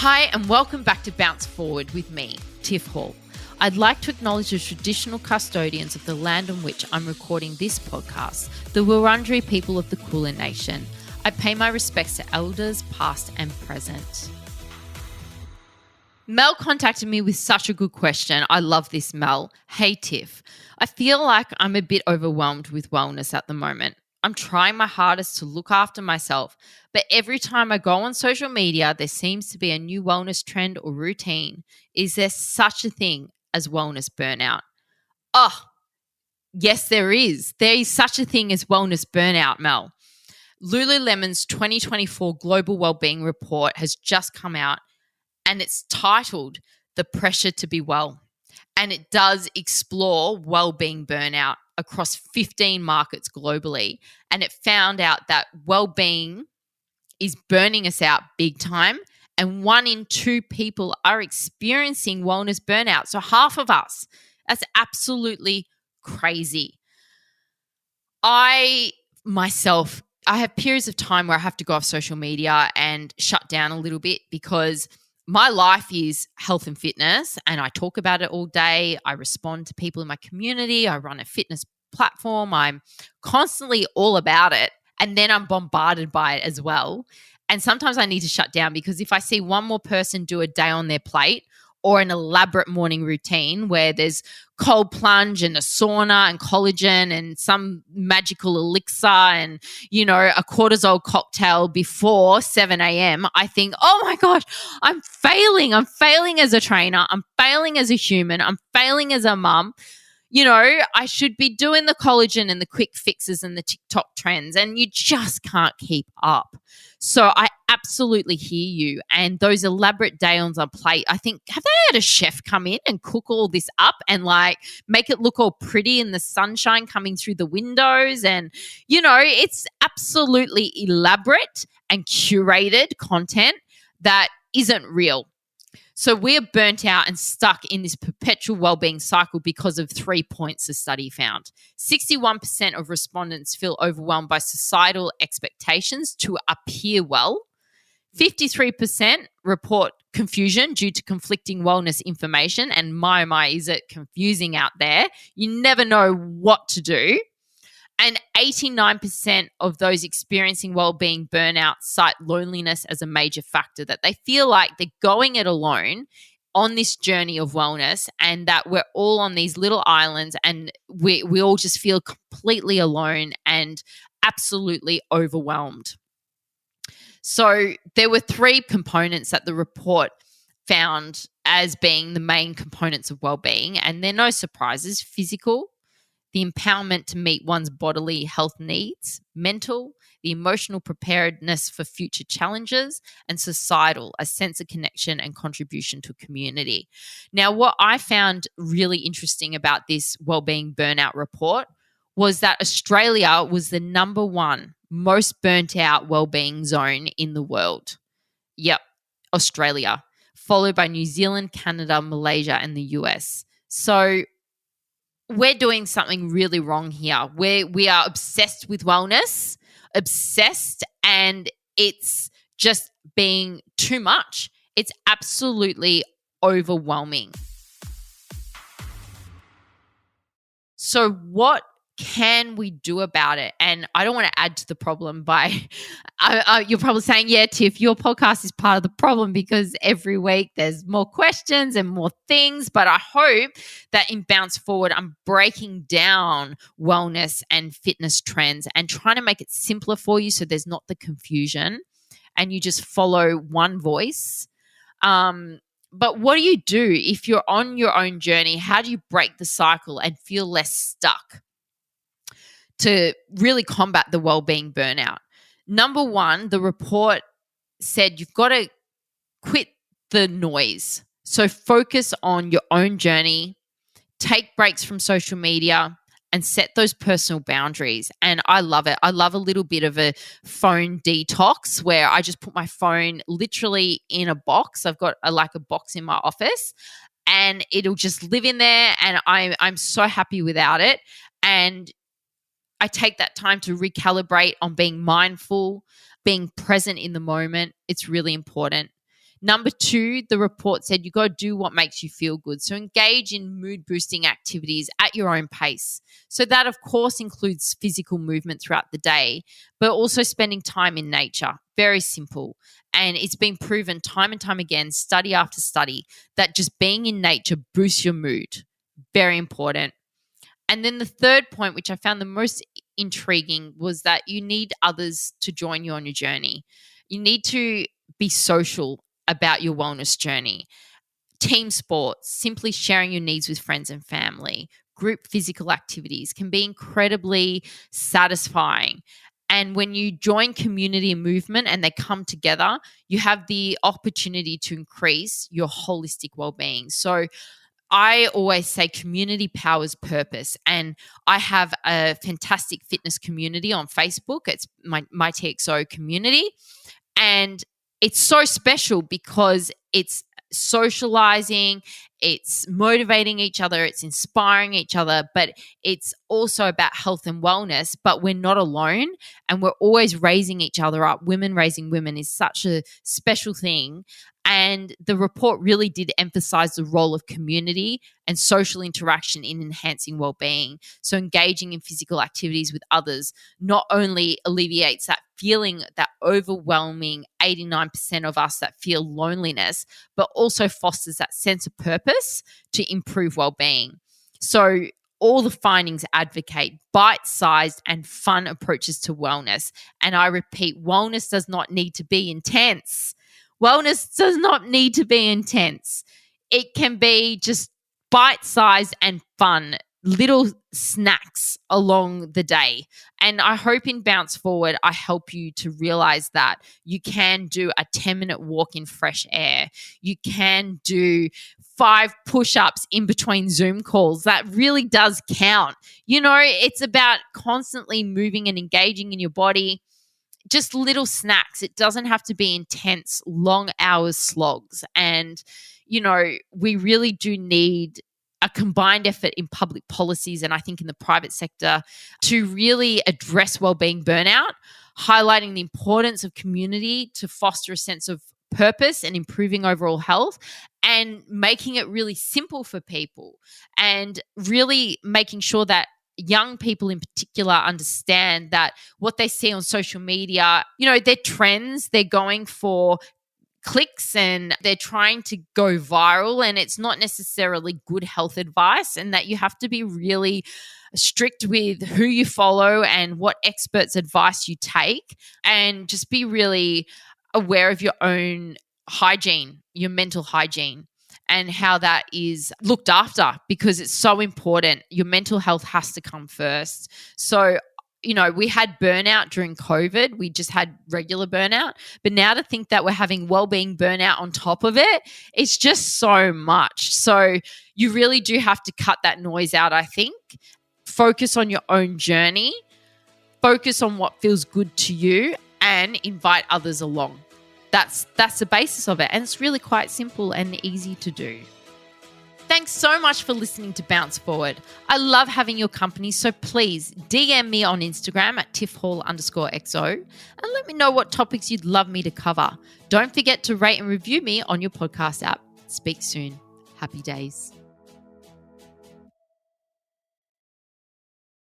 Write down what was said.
Hi, and welcome back to Bounce Forward with me, Tiff Hall. I'd like to acknowledge the traditional custodians of the land on which I'm recording this podcast, the Wurundjeri people of the Kulin Nation. I pay my respects to elders past and present. Mel contacted me with such a good question. I love this, Mel. Hey, Tiff. I feel like I'm a bit overwhelmed with wellness at the moment. I'm trying my hardest to look after myself, but every time I go on social media, there seems to be a new wellness trend or routine. Is there such a thing as wellness burnout? Oh, yes, there is. There is such a thing as wellness burnout, Mel. Lululemon's 2024 Global Wellbeing Report has just come out, and it's titled The Pressure to Be Well. And it does explore wellbeing burnout across 15 markets globally. And it found out that wellbeing is burning us out big time. And 1 in 2 people are experiencing wellness burnout. So half of us. That's absolutely crazy. I have periods of time where I have to go off social media and shut down a little bit because my life is health and fitness, and I talk about it all day. I respond to people in my community. I run a fitness platform. I'm constantly all about it, and then I'm bombarded by it as well. And sometimes I need to shut down because if I see one more person do a day on their plate or an elaborate morning routine where there's cold plunge and a sauna and collagen and some magical elixir and, a cortisol cocktail before 7 a.m., I think, oh my gosh, I'm failing. I'm failing as a trainer. I'm failing as a human. I'm failing as a mum. I should be doing the collagen and the quick fixes and the TikTok trends, and you just can't keep up. So I absolutely hear you. And those elaborate day on a plate, I think, have they had a chef come in and cook all this up and make it look all pretty in the sunshine coming through the windows? And, it's absolutely elaborate and curated content that isn't real. So we're burnt out and stuck in this perpetual wellbeing cycle because of 3 points the study found. 61% of respondents feel overwhelmed by societal expectations to appear well. 53% report confusion due to conflicting wellness information. And my, is it confusing out there? You never know what to do. And 89% of those experiencing wellbeing burnout cite loneliness as a major factor, that they feel like they're going it alone on this journey of wellness and that we're all on these little islands and we all just feel completely alone and absolutely overwhelmed. So there were 3 components that the report found as being the main components of wellbeing, and they're no surprises: physical, the empowerment to meet one's bodily health needs; mental, the emotional preparedness for future challenges; and societal, a sense of connection and contribution to community. Now, what I found really interesting about this wellbeing burnout report was that Australia was the number 1 most burnt out wellbeing zone in the world. Yep, Australia, followed by New Zealand, Canada, Malaysia, and the US. So we're doing something really wrong here. We are obsessed with wellness, and it's just being too much. It's absolutely overwhelming. So what can we do about it? And I don't want to add to the problem by, you're probably saying, yeah, Tiff, your podcast is part of the problem because every week there's more questions and more things. But I hope that in Bounce Forward, I'm breaking down wellness and fitness trends and trying to make it simpler for you so there's not the confusion and you just follow one voice. But what do you do if you're on your own journey? How do you break the cycle and feel less stuck to really combat the wellbeing burnout? Number 1, the report said you've got to quit the noise. So focus on your own journey, take breaks from social media, and set those personal boundaries. And I love it. I love a little bit of a phone detox where I just put my phone literally in a box. I've got a box in my office and it'll just live in there, and I'm so happy without it. And I take that time to recalibrate on being mindful, being present in the moment. It's really important. Number 2, the report said you got to do what makes you feel good. So engage in mood-boosting activities at your own pace. So that, of course, includes physical movement throughout the day, but also spending time in nature. Very simple. And it's been proven time and time again, study after study, that just being in nature boosts your mood. Very important. And then the third point, which I found the most intriguing, was that you need others to join you on your journey. You need to be social about your wellness journey. Team sports, simply sharing your needs with friends and family, group physical activities can be incredibly satisfying. And when you join community and movement and they come together, you have the opportunity to increase your holistic well-being. So I always say community powers purpose. And I have a fantastic fitness community on Facebook. It's my TXO community. And it's so special because it's socializing, it's motivating each other, it's inspiring each other, but it's also about health and wellness. But we're not alone, and we're always raising each other up. Women raising women is such a special thing. And the report really did emphasize the role of community and social interaction in enhancing well-being. So engaging in physical activities with others not only alleviates that feeling, that overwhelming 89% of us that feel loneliness, but also fosters that sense of purpose to improve well-being. So all the findings advocate bite-sized and fun approaches to wellness. And I repeat, wellness does not need to be intense. Wellness does not need to be intense. It can be just bite-sized and fun, little snacks along the day. And I hope in Bounce Forward, I help you to realize that you can do a 10-minute walk in fresh air. You can do 5 push-ups in between Zoom calls. That really does count. You know, it's about constantly moving and engaging in your body. Just little snacks. It doesn't have to be intense, long hours slogs. And, you know, we really do need a combined effort in public policies and I think in the private sector to really address wellbeing burnout, highlighting the importance of community to foster a sense of purpose and improving overall health, and making it really simple for people, and really making sure that young people in particular understand that what they see on social media, you know, they're trends, they're going for clicks and they're trying to go viral, and it's not necessarily good health advice, and that you have to be really strict with who you follow and what experts' advice you take, and just be really aware of your own hygiene, your mental hygiene, and how that is looked after, because it's so important. Your mental health has to come first. So, you know, we had burnout during COVID. We just had regular burnout. But now to think that we're having wellbeing burnout on top of it, it's just so much. So you really do have to cut that noise out, I think. Focus on your own journey. Focus on what feels good to you and invite others along. That's the basis of it. And it's really quite simple and easy to do. Thanks so much for listening to Bounce Forward. I love having your company, so please DM me on Instagram at tiffhall_xo and let me know what topics you'd love me to cover. Don't forget to rate and review me on your podcast app. Speak soon. Happy days.